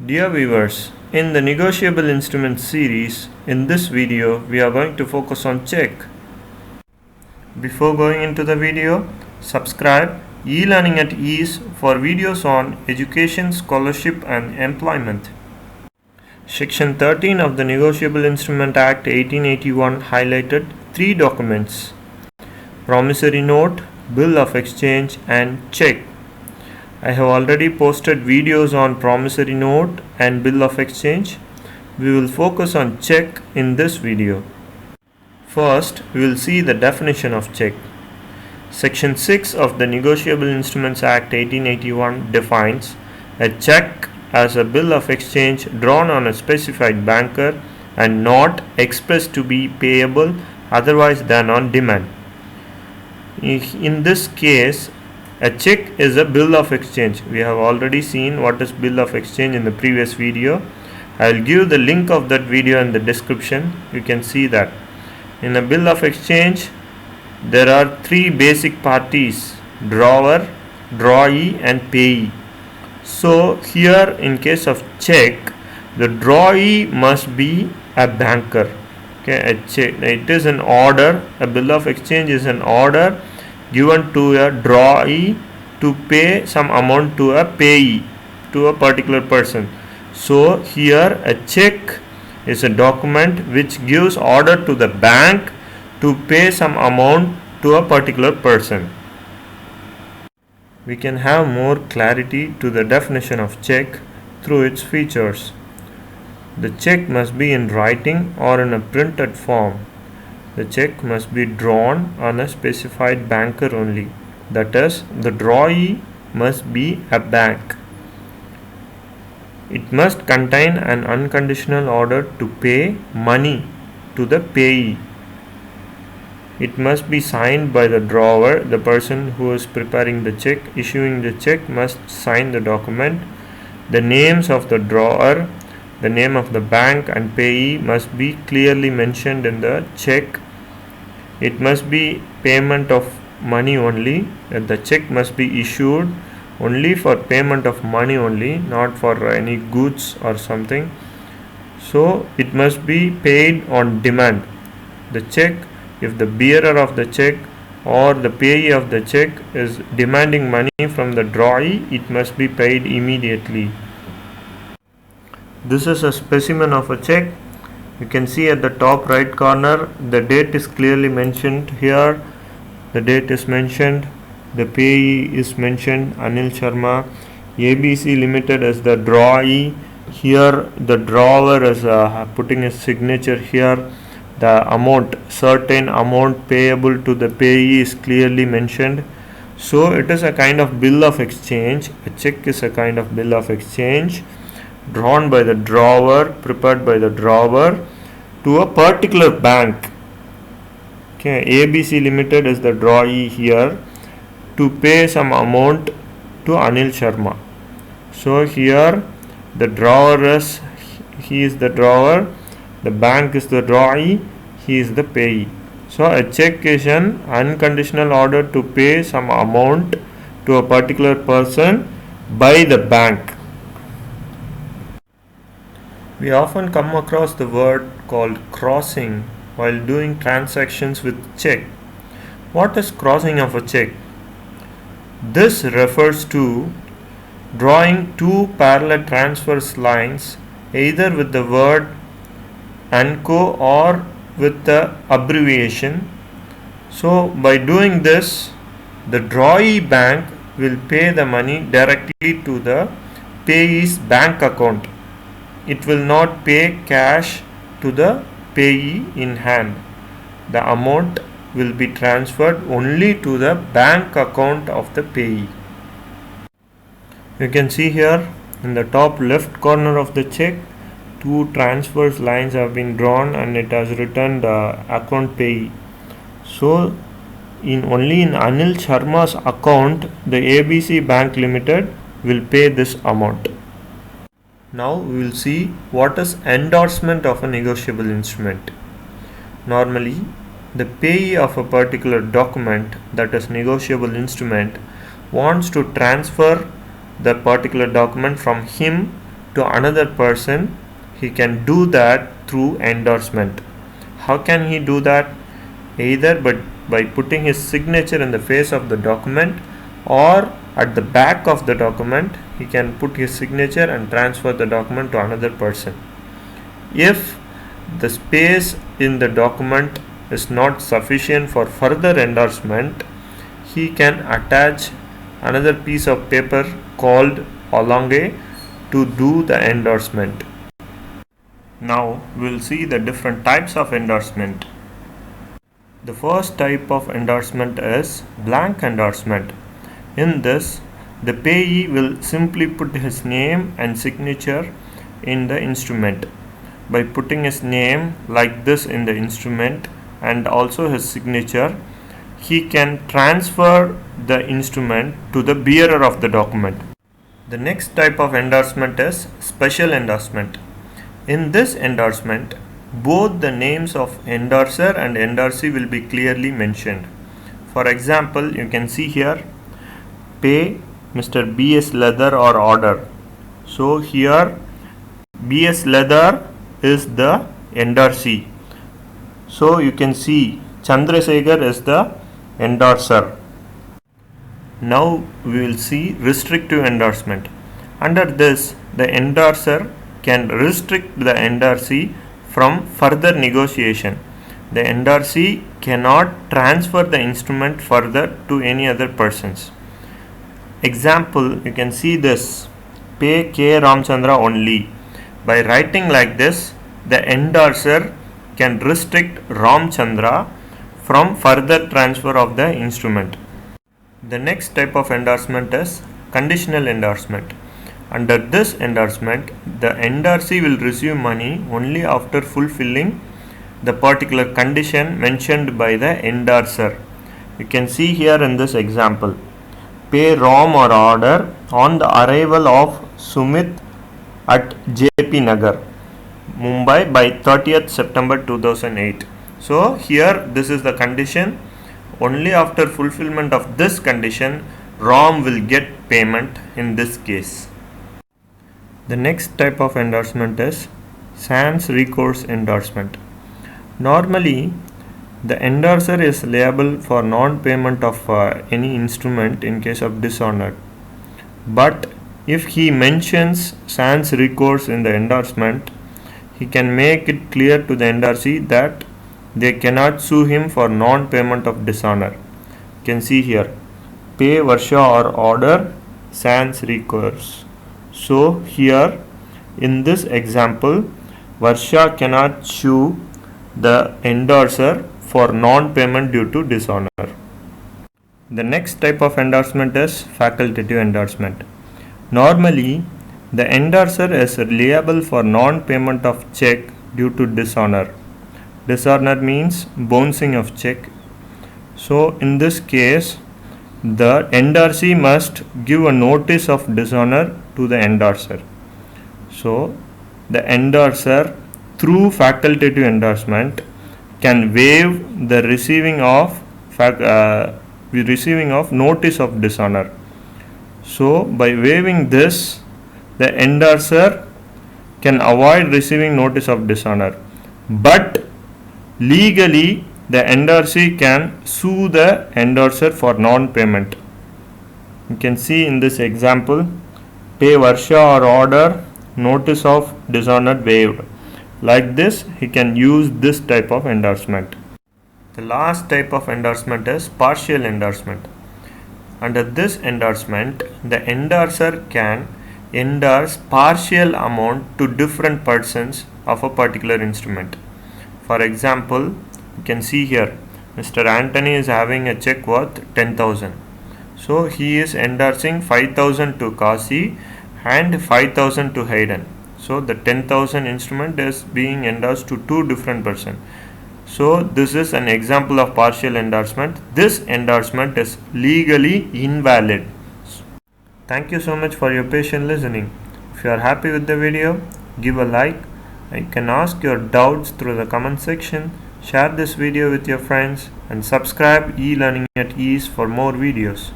Dear viewers, in the negotiable instruments series, in this video we are going to focus on check. Before going into the video, subscribe e-learning at ease for videos on education, scholarship and employment. Section 13 of the Negotiable Instrument Act 1881 highlighted three documents: promissory note, bill of exchange and check. I have already posted videos on promissory note and bill of exchange. We will focus on check in this video. First, we will see the definition of check. Section 6 of the Negotiable Instruments Act 1881 defines a check as a bill of exchange drawn on a specified banker and not expressed to be payable otherwise than on demand. In this case, a check is a bill of exchange. We have already seen what is bill of exchange in the previous video. I will give the link of that video in the description. You can see that. In a bill of exchange, there are three basic parties: drawer, drawee and payee. So here in case of check, the drawee must be a banker. Okay, a check, it is an order. A bill of exchange is an order given to a drawee to pay some amount to a payee, to a particular person. So here a check is a document which gives order to the bank to pay some amount to a particular person. We can have more clarity to the definition of check through its features. The check must be in writing or in a printed form. The check must be drawn on a specified banker only. That is, the drawee must be a bank. It must contain an unconditional order to pay money to the payee. It must be signed by the drawer. The person who is preparing the check, issuing the check, must sign the document. The names of the drawer, the name of the bank and payee must be clearly mentioned in the check. It must be payment of money only. The check must be issued only for payment of money only, not for any goods or something. So it must be paid on demand. The check, if the bearer of the check or the payee of the check is demanding money from the drawee, it must be paid immediately. This is a specimen of a check. You can see at the top right corner, the date is clearly mentioned here. The date is mentioned. The payee is mentioned, Anil Sharma. ABC Limited as the drawee. Here the drawer is putting his signature here. The amount, certain amount payable to the payee is clearly mentioned. So it is a kind of bill of exchange. A check is a kind of bill of exchange drawn by the drawer, prepared by the drawer to a particular bank. Okay, ABC Limited is the drawee here to pay some amount to Anil Sharma. So here the drawer is, he is the drawer, the bank is the drawee, he is the payee. So a check is an unconditional order to pay some amount to a particular person by the bank. We often come across the word called crossing while doing transactions with check. What is crossing of a check? This refers to drawing two parallel transverse lines either with the word ANCO or with the abbreviation. So by doing this, the drawee bank will pay the money directly to the payee's bank account. It will not pay cash to the payee in hand. The amount will be transferred only to the bank account of the payee. You can see here in the top left corner of the check, two transverse lines have been drawn and it has written the account payee. So only in Anil Sharma's account, the ABC Bank Limited will pay this amount. Now we will see what is endorsement of a negotiable instrument. Normally, the payee of a particular document, that is negotiable instrument, wants to transfer the particular document from him to another person, he can do that through endorsement. How can he do that? Either by putting his signature in the face of the document, or at the back of the document he can put his signature and transfer the document to another person. If the space in the document is not sufficient for further endorsement, he can attach another piece of paper called allonge to do the endorsement. Now we will see the different types of endorsement. The first type of endorsement is blank endorsement. In this, the payee will simply put his name and signature in the instrument. By putting his name like this in the instrument and also his signature, he can transfer the instrument to the bearer of the document. The next type of endorsement is special endorsement. In this endorsement, both the names of endorser and endorsee will be clearly mentioned. For example, you can see here, pay Mr. B.S. Leather or order. So here B.S. Leather is the endorsee. So you can see Chandrasekhar is the endorser. Now we will see restrictive endorsement. Under this, the endorser can restrict the endorsee from further negotiation. The endorsee cannot transfer the instrument further to any other persons. Example, you can see this, pay K. Ramchandra only. By writing like this, the endorser can restrict Ramchandra from further transfer of the instrument. The next type of endorsement is conditional endorsement. Under this endorsement, the endorsee will receive money only after fulfilling the particular condition mentioned by the endorser. You can see here in this example, pay Ram or order on the arrival of Sumit at JP Nagar, Mumbai by 30th September 2008. So here this is the condition. Only after fulfillment of this condition, Ram will get payment in this case. The next type of endorsement is sans recourse endorsement. Normally, the endorser is liable for non-payment of any instrument in case of dishonor. But if he mentions sans recourse in the endorsement, he can make it clear to the endorsee that they cannot sue him for non-payment of dishonor. You can see here, pay Varsha or order sans recourse. So here in this example, Varsha cannot sue the endorser for non-payment due to dishonor. The next type of endorsement is facultative endorsement. Normally, the endorser is liable for non-payment of check due to dishonor. Dishonor means bouncing of check. So in this case, the endorsee must give a notice of dishonor to the endorser. So the endorser through facultative endorsement can waive the receiving of notice of dishonor. So by waiving this, the endorser can avoid receiving notice of dishonor, but legally the endorsee can sue the endorser for non-payment. You can see in this example, pay Varsha or order notice of dishonor waived. Like this, he can use this type of endorsement. The last type of endorsement is partial endorsement. Under this endorsement, the endorser can endorse partial amount to different persons of a particular instrument. For example, you can see here, Mr. Anthony is having a check worth 10,000. So he is endorsing 5,000 to Kasi and 5,000 to Hayden. So the 10,000 instrument is being endorsed to two different persons. So this is an example of partial endorsement. This endorsement is legally invalid. Thank you so much for your patient listening. If you are happy with the video, give a like. You can ask your doubts through the comment section. Share this video with your friends and subscribe e-learning at ease for more videos.